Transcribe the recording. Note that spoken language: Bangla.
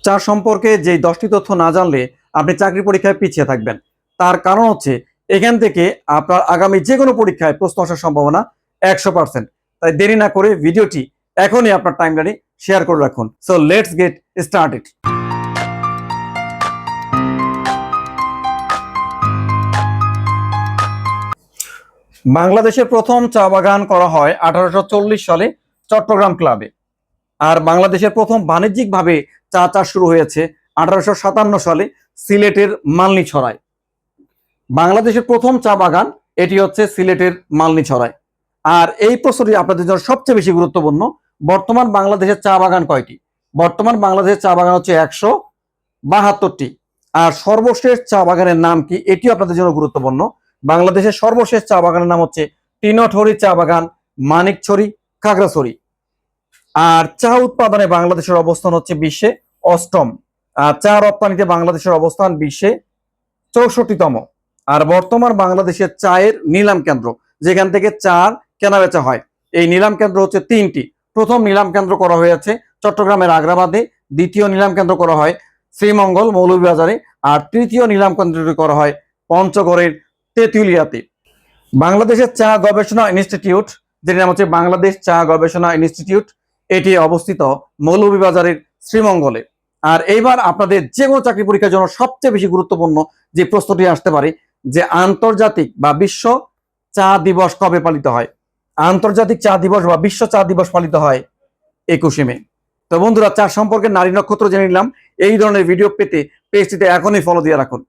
চা সম্পর্কে যে 10টি তথ্য না জানলে আপনি চাকরি পরীক্ষায় পিছিয়ে থাকবেন। তার কারণ হচ্ছে এখান থেকে আপনার আগামী যে কোনো পরীক্ষায় প্রশ্ন আসার সম্ভাবনা 100%। তাই দেরি না করে ভিডিওটি এখনই আপনার টাইমলাইনে শেয়ার করে রাখুন। So let's get started. বাংলাদেশের প্রথম চা বাগান করা হয় 1840 সালে চট্টগ্রাম ক্লাবে। আর বাংলাদেশের প্রথম বাণিজ্যিকভাবে চা চাষ শুরু হয়েছে 1857 সালে সিলেটের মালনীছড়ায়। বাংলাদেশের প্রথম চা বাগান এটি হচ্ছে সিলেটের মালনীছড়ায়। আর এই প্রশ্নটি আপনাদের জন্য সবচেয়ে বেশি গুরুত্বপূর্ণ। বর্তমান বাংলাদেশের চা বাগান কয়টি? বর্তমান বাংলাদেশের চা বাগান হচ্ছে 172টি। আর সর্বশেষ চা বাগানের নাম কি? এটিও আপনাদের জন্য গুরুত্বপূর্ণ। বাংলাদেশের সর্বশেষ চা বাগানের নাম হচ্ছে টিনঠড়ি চা বাগান, মানিকছড়ি, খাগড়াছড়ি। আর চা উৎপাদনে বাংলাদেশের অবস্থান হচ্ছে বিশ্বে 8ম। আর চা রপ্তানিতে বাংলাদেশের অবস্থান বিশ্বে 64তম। আর বর্তমান বাংলাদেশের চায়ের নিলাম কেন্দ্র, যেখান থেকে চা কেনা বেচা হয়, এই নিলাম কেন্দ্র হচ্ছে 3টি। প্রথম নিলাম কেন্দ্র করা হয়েছে চট্টগ্রামের আগ্রাবাদে, দ্বিতীয় নিলাম কেন্দ্র করা হয় শ্রীমঙ্গল মৌলভীবাজারে, আর তৃতীয় নিলাম কেন্দ্রটি করা হয় পঞ্চগড়ের তেঁতুলিয়াতে। বাংলাদেশের চা গবেষণা ইনস্টিটিউট, যেটি নাম হচ্ছে বাংলাদেশ চা গবেষণা ইনস্টিটিউট, এটি অবস্থিত মৌলভীবাজারের শ্রীমঙ্গলে। আর এইবার আপনাদের যে কোনো চাকরি পরীক্ষার জন্য সবচেয়ে বেশি গুরুত্বপূর্ণ যে প্রশ্নটি আসতে পারে, যে আন্তর্জাতিক বা বিশ্ব চা দিবস কবে পালিত হয়? আন্তর্জাতিক চা দিবস বা বিশ্ব চা দিবস পালিত হয় 21শে মে। তো বন্ধুরা, চা সম্পর্কে নারী নক্ষত্র জেনে নিলাম। এই ধরনের ভিডিও পেতে পেজটিতে এখনই ফলো দিয়ে রাখুন।